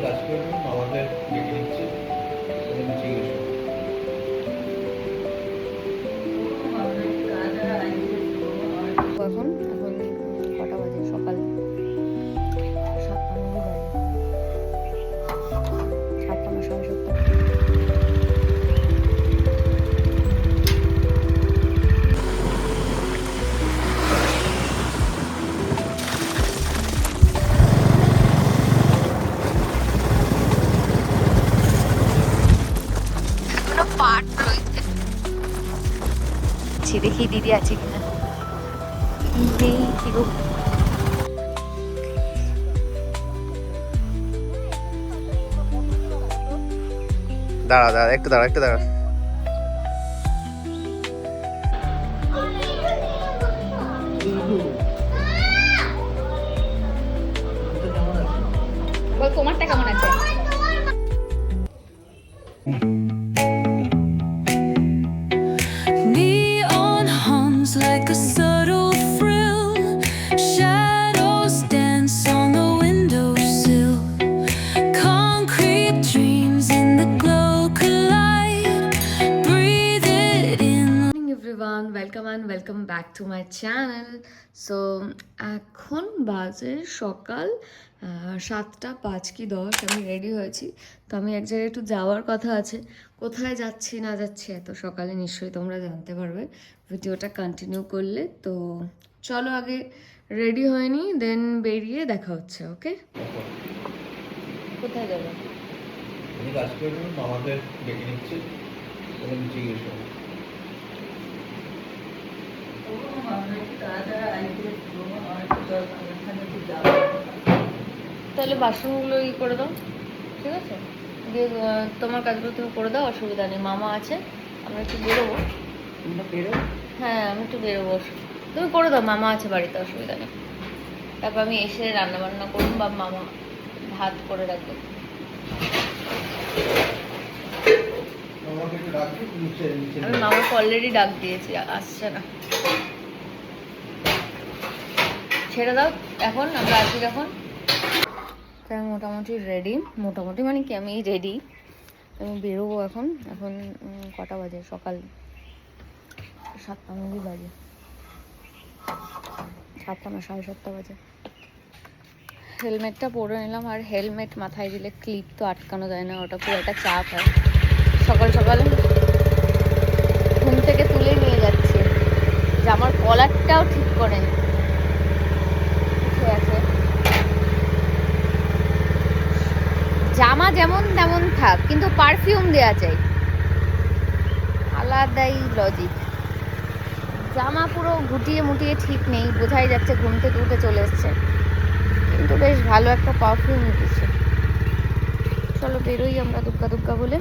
কাজ করে দেবো, মামাদের ডেকে নিচ্ছি, তুমি নিচে এসো। এখন এখন কটা বাজে? সকাল 7টা মতো বাজে, 7টা না 7:30। পার্ট রয়েছে, দেখি দিদি আছে কিনা। নেই কি গো, দাঁড়া দাঁড়া একটু দাঁড়া একটু দাঁড়া। বল তোমারটা কেমন আছে? Neon hums like a subtle frill. Shadows dance on the windowsill. Concrete dreams in the glow collide. Breathe it in. Morning everyone, welcome back to my channel. So এখন বাজে সকাল 7টা 5 কি 10। আমি রেডি হয়েছি, তো আমি এক জায়গায় একটু যাওয়ার কথা আছে। কোথায় যাচ্ছি না যাচ্ছি এত সকালে নিশ্চয়ই তোমরা জানতে পারবে ভিডিওটা কন্টিনিউ করলে। তো চলো আগে রেডি হয়ে নিই, দেন বেরিয়ে দেখা হচ্ছে। ওকে, কোথায় যাবো? তুমি কাজ করে দেবো, মামাদের ডেকে নিচ্ছি, তুমি নিচে এসো। তাহলে বাসনগুলো ই করে দাও, ঠিক আছে? দিয়ে তোমার কাজগুলো তুমি করে দাও, অসুবিধা নেই। মামা আছে, আমরা একটু বেরোবো। হ্যাঁ, আমি একটু বেরোবো, তুমি করে দাও। মামা আছে বাড়িতে, অসুবিধা নেই। তারপর আমি এসে রান্না বান্না করুন বা মামা ভাত করে রাখবে। মামাকে একটু ডাকবি, নিচে নিচে আমি মামাকে অলরেডি ডাক দিয়েছি, আসছে না। ছেড়ে দাও, এখন আমরা আসি যখন। তাই আমি মোটামুটি রেডি, মোটামুটি মানে কি আমি রেডি। আমি বেরোবো এখন। এখন কটা বাজে? সকাল 7টা মতো বাজে, 7টা না 7:30 বাজে। হেলমেটটা পরে নিলাম, আর হেলমেট মাথায় দিলে ক্লিপ তো আটকানো যায় না, ওটা পুরো একটা চাপ হয়। সকাল সকাল ঘুম থেকে তুলে নিয়ে যাচ্ছে, জামার কলারটাও ঠিক করে নি, উঠে আছে। জামা যেমন তেমন থাক, কিন্তু পারফিউম দেওয়া চাই, আলাদাই লজিক। জামা পুরো গুটিয়ে মুটিয়ে ঠিক নেই, বোঝাই যাচ্ছে ঘুম থেকে উঠে চলে এসছে, কিন্তু বেশ ভালো একটা পারফিউম দিচ্ছে। চলো বেরোই আমরা দুগ্গা দুগ্গা বলে।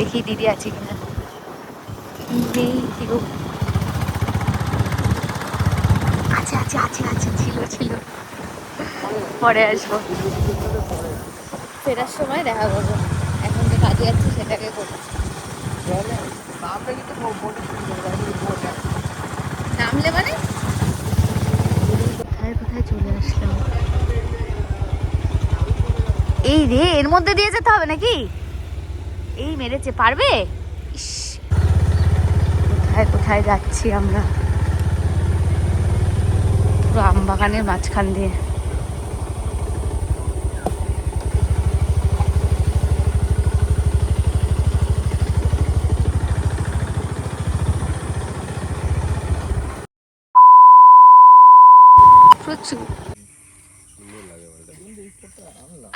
দেখি দিদি আছে কিনা। নেই কি গো, আছে আছে আছে আছে, ছিল ছিল, পরে আসবো, ফেরার সময় দেখা করবো। এখন তো কাজ যেতে যাচ্ছি সেটাকে করছি। নামলে মানে কোথায় কোথায় চলে আসলাম। এই রে, এর মধ্যে দিয়ে যেতে হবে নাকি? এই মেরেছে, পারবে? ইস, কোথায় কোথায় যাচ্ছি আমরা, পুরো আম বাগানের মাঝখান দিয়ে। প্রচুর।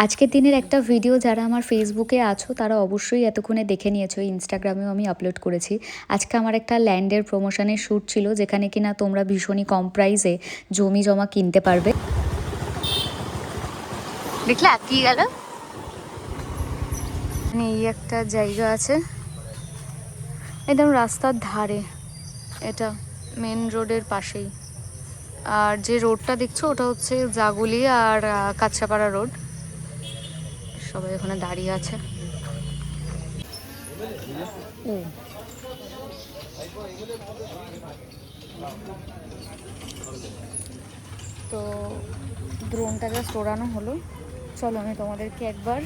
আজকের দিনের একটা ভিডিও যারা আমার ফেসবুকে আছো তারা অবশ্যই এতক্ষণে দেখে নিয়েছো, ইনস্টাগ্রামেও আমি আপলোড করেছি। আজকে আমার একটা ল্যান্ডের প্রমোশনের শ্যুট ছিল, যেখানে কিনা তোমরা ভীষণই কম প্রাইসে জমি জমা কিনতে পারবে। দেখলে কি গেল, এই একটা জায়গা আছে একদম রাস্তার ধারে, এটা মেন রোডের পাশেই। আর যে রোডটা দেখছো ওটা হচ্ছে জাগুলি আর কাঁচরাপাড়া রোড। সবাই ওখানে দাঁড়িয়ে আছে। তো ড্রোনটা জাস্ট ওড়ানো হলো। চলো আমি তোমাদেরকে একবার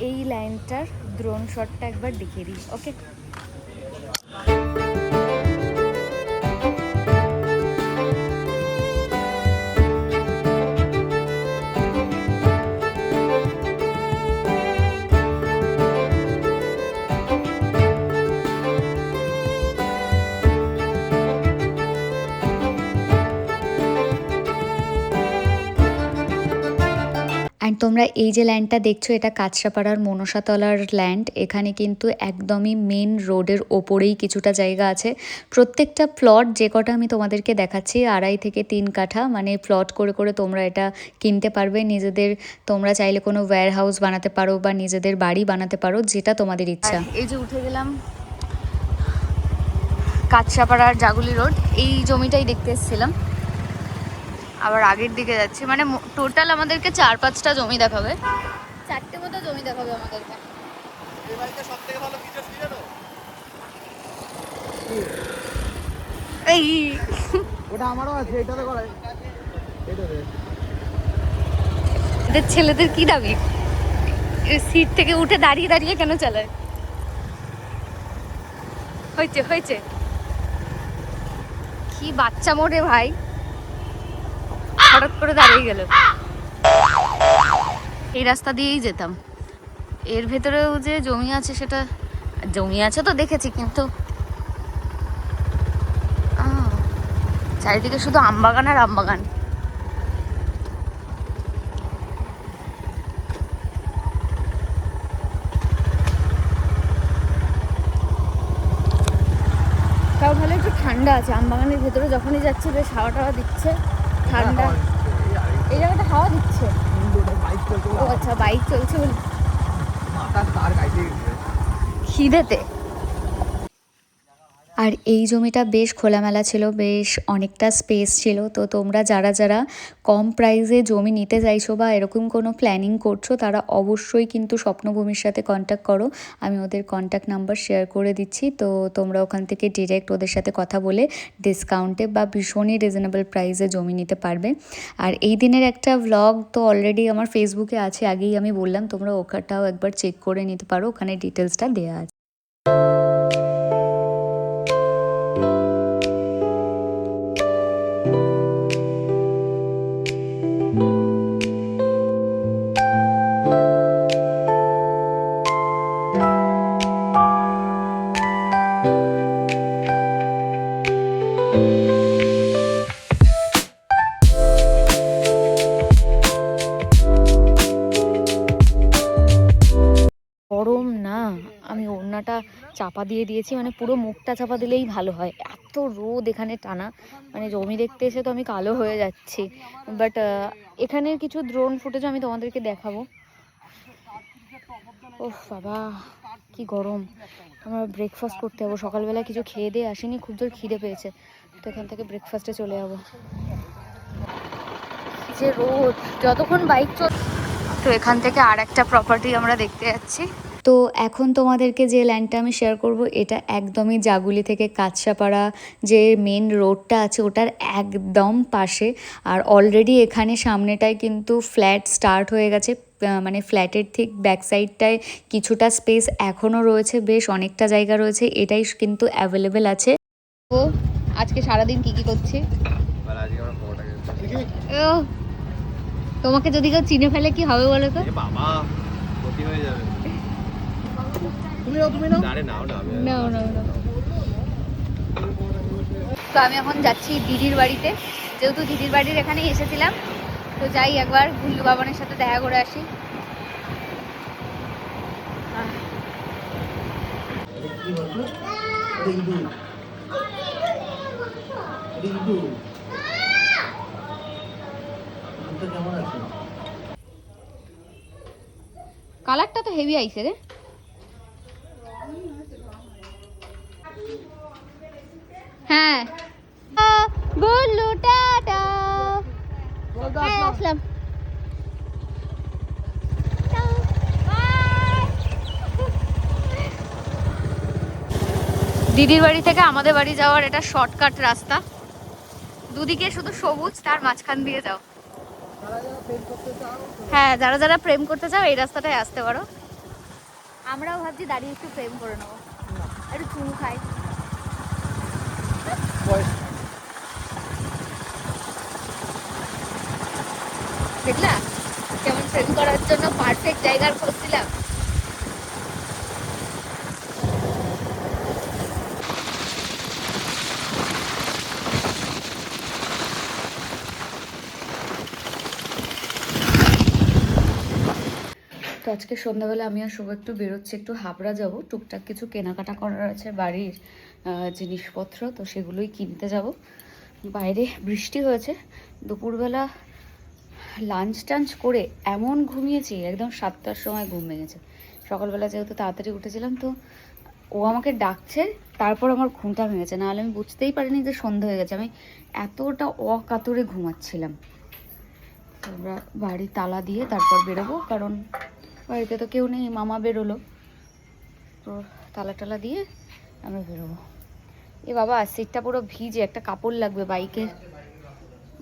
এই লাইনটার ড্রোন শটটা একবার দেখিয়ে দিই। ওকে, অ্যান্ড তোমরা এই যে ল্যান্ডটা দেখছো এটা কাঁচরাপাড়ার মনসাতলার ল্যান্ড। এখানে কিন্তু একদমই মেন রোডের ওপরেই কিছুটা জায়গা আছে। প্রত্যেকটা প্লট যে কটা আমি তোমাদেরকে দেখাচ্ছি 2.5 থেকে 3 কাঠা, মানে প্লট করে করে তোমরা এটা কিনতে পারবে নিজেদের। তোমরা চাইলে কোনো ওয়্যার হাউস বানাতে পারো বা নিজেদের বাড়ি বানাতে পারো, যেটা তোমাদের ইচ্ছা। এই যে উঠে গেলাম কাঁচরাপাড়ার জাগুলি রোড, এই জমিটাই দেখতে এসেছিলাম। আবার আগের দিকে যাচ্ছি, মানে টোটাল আমাদেরকে 4-5টা জমি দেখাবে, 4টে মতো জমি দেখাবে আমাদেরকে। এই ওটা আমারও আছে, এটাতে করাই, এটাতে। এদের ছেলেদের কি দাবি, সিট থেকে উঠে দাঁড়িয়ে দাঁড়িয়ে কেন চালায়? হয়েছে হয়েছে, কি বাচ্চা মোড়ে ভাই, হঠাৎ করে দাঁড়িয়ে গেল। এই রাস্তা দিয়েই যেতাম। এর ভেতরেও যে জমি আছে, সেটা জমি আছে তো দেখেছি, কিন্তু চারিদিকে শুধু আমবাগান আর আমবাগান। তাও ভালো একটু ঠান্ডা আছে, আমবাগানের ভেতরে যখনই যাচ্ছি বেশ হাওয়া টাওয়া দিচ্ছে, ঠান্ডা। এই জায়গাটা হাওয়া দিচ্ছে। ও আচ্ছা, বাইক চলছে বলে খিদেতে। আর এই জমিটা বেশ খোলামেলা ছিল, বেশ অনেকটা স্পেস ছিল। তো তোমরা যারা যারা কম প্রাইসে জমি নিতে চাইছো বা এরকম কোনো প্ল্যানিং করছো, তারা অবশ্যই কিন্তু স্বপ্নভূমির সাথে কন্ট্যাক্ট করো। আমি ওদের কন্ট্যাক্ট নাম্বার শেয়ার করে দিচ্ছি, তো তোমরা ওখান থেকে ডিরেক্ট ওদের সাথে কথা বলে ডিসকাউন্টে বা ভীষণই রিজনেবল প্রাইসে জমি নিতে পারবে। আর এই দিনের একটা ভ্লগ তো অলরেডি আমার ফেসবুকে আছে, আগেই আমি বললাম, তোমরা ওখানটাও একবার চেক করে নিতে পারো, ওখানে ডিটেলসটা দেওয়া আছে। গরম না, আমি ওড়নাটা চাপা দিয়ে দিয়েছি, মানে পুরো মুখটা চাপা দিলেই ভালো হয়, এত রোদ এখানে টানা। মানে জমি দেখতে এসে তো আমি কালো হয়ে যাচ্ছি, বাট এখানের কিছু ড্রোন ফুটেজ আমি তোমাদেরকে দেখাবো। ওহ বাবা কি গরম। আমরা ব্রেকফাস্ট করতে যাবো, সকালবেলা কিছু খেয়ে দিয়ে আসিনি, খুব জোর খিদে পেয়েছে, তো এখান থেকে ব্রেকফাস্টে চলে যাবো। যে রোদ, যতক্ষণ বাইক চল। তো এখান থেকে আর একটা প্রপার্টি আমরা দেখতে যাচ্ছি। তো এখন তোমাদেরকে যে ল্যান্ডটা আমি শেয়ার করব এটা একদমই জাগুলি থেকে কাঁচরাপাড়া যে মেন রোডটা আছে ওটার একদম পাশে। আর অলরেডি এখানে সামনেটায় কিন্তু ফ্ল্যাট স্টার্ট হয়ে গেছে, মানে ফ্ল্যাটের ঠিক ব্যাক সাইডটায় কিছুটা স্পেস এখনও রয়েছে, বেশ অনেকটা জায়গা রয়েছে, এটাই কিন্তু অ্যাভেলেবেল আছে। ও আজকে সারাদিন কি করছে? ও তোমাকে যদি কেউ চিনে ফেলে কি হবে বলো তো? বাবা ক্ষতি হয়ে যাবে। তুমি নাও। আরে নাও না। নাও। তো আমি এখন যাচ্ছি দিদির বাড়িতে, যেহেতু দিদির বাড়ির এখানে এসেছিলাম, তো যাই একবার গুল্লু বাবানের সাথে দেখা করে আসি। কালারটা তো হেভি আইছে রে। হ্যাঁ গুল্লু টাটা, আসলাম। দিদির বাড়ি থেকে আমাদের বাড়ি যাওয়ার এটা শর্টকাট রাস্তা, দুদিকে শুধু সবুজ, তার মাঝখান দিয়ে যাও। হ্যাঁ, যারা যারা প্রেম করতে চাও এই রাস্তাটায় আসতে পারো। আমরাও ভাবছি দাঁড়িয়ে একটু প্রেম করে নেবো, একটু চুমু খাই। দেখলা কেমন প্রেম করার জন্য পারফেক্ট জায়গার খুঁজছিলাম। তো আজকে সন্ধ্যাবেলা আমি আর শুভ একটু বেরোচ্ছি, একটু হাবড়া যাব, টুকটাক কিছু কেনাকাটা করার আছে বাড়ির জিনিসপত্র, তো সেগুলোই কিনতে যাব। বাইরে বৃষ্টি হয়েছে, দুপুরবেলা লাঞ্চ টাঞ্চ করে এমন ঘুমিয়েছি, একদম 7টার সময় ঘুম ভেঙেছে। সকালবেলা যেহেতু তাড়াতাড়ি উঠেছিলাম, তো ও আমাকে ডাকছে, তারপর আমার ঘুমটা ভেঙেছে, নাহলে আমি বুঝতেই পারিনি যে সন্ধ্যা হয়ে গেছে। আমি এতটা অকাতরে ঘুমাচ্ছিলাম। আমরা বাড়ি তালা দিয়ে তারপর বেরোবো, কারণ বাড়িতে তো কেউ নেই, মামা বেরোলো, তো তালা টালা দিয়ে আমরা বেরোবো। এ বাবা সিটটা পুরো ভিজে, একটা কাপড় লাগবে বাইকের,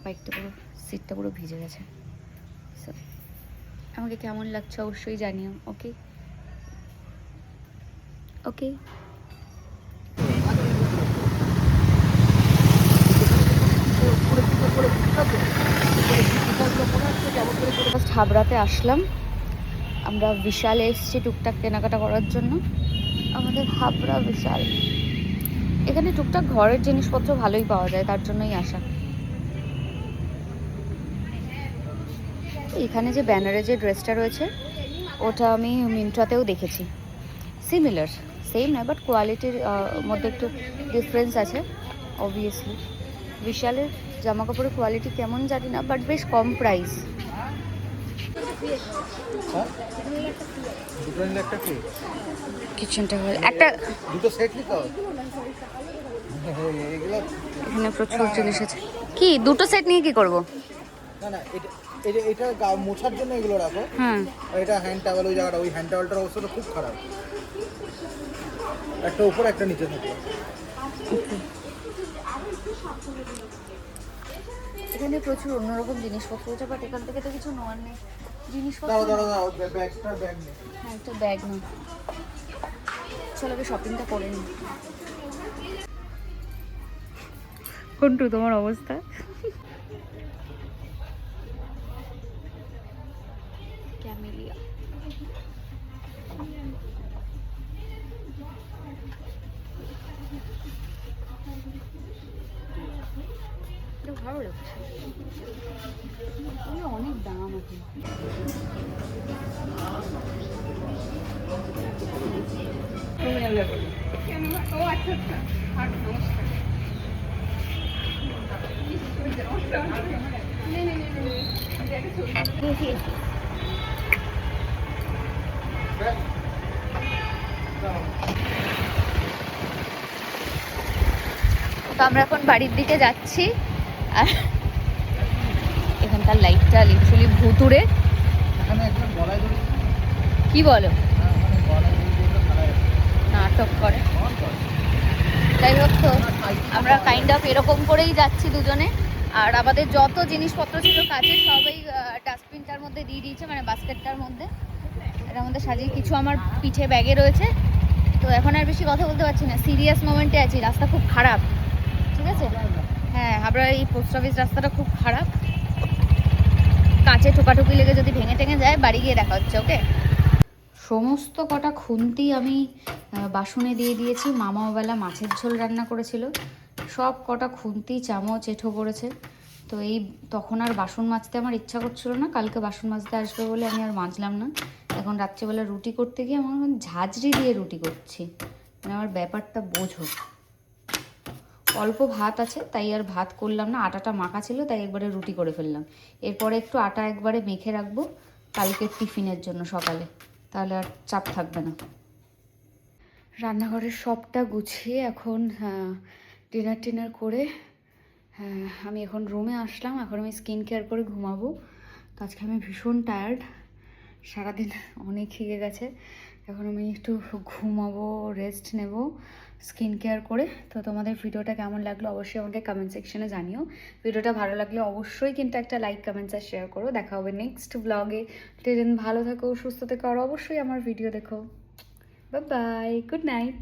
বাইকটা পুরো সিটটা পুরো ভিজে গেছে। আমাকে কেমন লাগছে অবশ্যই জানিও। ওকে ওকে। হাবড়াতে আসলাম, আমরা বিশালে এসেছি টুকটাক কেনাকাটা করার জন্য। আমাদের হাবড়া বিশাল, এখানে টুকটাক ঘরের জিনিসপত্র ভালোই পাওয়া যায়, তার জন্যই আসা। এখানে যে ব্যানারে যে ড্রেসটা রয়েছে ওটা আমি মিন্ট্রাতেও দেখেছি, সিমিলার, সেম নয়, বাট কোয়ালিটির মধ্যে একটু ডিফারেন্স আছে অবভিয়াসলি। বিশালের জামা কাপড়ের কোয়ালিটি কেমন জানি না, বাট বেশ কম প্রাইস। কিচেনটা একটা দুটো সেট নিতে হবে। এখানে প্রচুর জিনিস আছে। কি দুটো সেট নিয়ে কি করব? না না, এটা মোছার জন্য এগুলো রাখো। হ্যাঁ, আর এটা হ্যান্ড টাওয়েল, ওই জায়গাটা, ওই হ্যান্ড টাওয়েলটার অবস্থা খুব খারাপ, একটা উপরে একটা নিচে থাকে। এখানে প্রচুর অন্যরকম জিনিসপত্র আছে, বাট এখান থেকে তো কিছু নেওয়ার নেই জিনিসপত্র। দাঁড়াও ব্যাগ নেই। হ্যাঁ, একটা ব্যাগ নেই। চলো আগে শপিংটা করে নিই। কোনটু তোমার অবস্থা? ক্যামেলিয়া ভালো লাগছে, অনেক দাম আছে। তো আমরা এখন বাড়ির দিকে যাচ্ছি, আর এখানকার লাইটটা লিটারালি ভুতুড়ে। এখানে একদম গলায় ধরে কি বলো? গলায় কাইন্ড অফ এরকম করেই যাচ্ছি দুজনে। আর আমাদের যত জিনিসপত্র ছিল কাজের সবই ডাস্টবিনটার মধ্যে দিয়ে দিয়েছে, মানে বাস্কেটটার মধ্যে, এটার মধ্যে সাজিয়ে। কিছু আমার পিঠে ব্যাগে রয়েছে। তো এখন আর বেশি কথা বলতে পারছি না, সিরিয়াস মোমেন্টে আছি। রাস্তা খুব খারাপ, ঠিক আছে? হ্যাঁ, হাবড়ার এই পোস্ট অফিস রাস্তাটা খুব খারাপ, কাঁচে ঠোকাঠুকি লেগে যদি ভেঙে টেঙে যায় বাড়ি গিয়ে দেখা হচ্ছে। ওকে, সমস্ত কটা খুন্তি আমি বাসনে দিয়ে দিয়েছি। মামা বেলা মাছের ঝোল রান্না করেছিল, সব কটা খুন্তি চামচ এঁঠো পড়েছে। তো এই তখন আর বাসন মাজতে আমার ইচ্ছা করছিল না, কালকে বাসন মাজতে আসবে বলে আমি আর মাজলাম না। এখন রাত্রিবেলা রুটি করতে গিয়ে আমার এখন ঝাঁঝরি দিয়ে রুটি করছি, মানে আমার ব্যাপারটা বোঝো। অল্প ভাত আছে তাই আর ভাত করলাম না, আটাটা মাখা ছিল তাই একবারে রুটি করে ফেললাম। এরপরে একটু আটা একবারে মেখে রাখবো কালকের টিফিনের জন্য সকালে, তাহলে আর চাপ থাকবে না। রান্নাঘরের সবটা গুছিয়ে এখন ডিনার করে আমি এখন রুমে আসলাম। এখন আমি স্কিন কেয়ার করে ঘুমাবো। তো আজকে আমি ভীষণ টায়ার্ড, সারাদিন অনেক খেয়ে গেছে। এখন আমি একটু ঘুমাবো, রেস্ট নেব স্কিন কেয়ার করে। তো তোমাদের ভিডিওটা কেমন লাগলো অবশ্যই আমাকে কমেন্ট সেকশনে জানিও। ভিডিওটা ভালো লাগলে অবশ্যই কিন্তু একটা লাইক, কমেন্টস আর শেয়ার করো। দেখা হবে নেক্সট ব্লগে। ভালো থেকো, সুস্থ থেকো, আর অবশ্যই আমার ভিডিও দেখো। Bye bye, good night.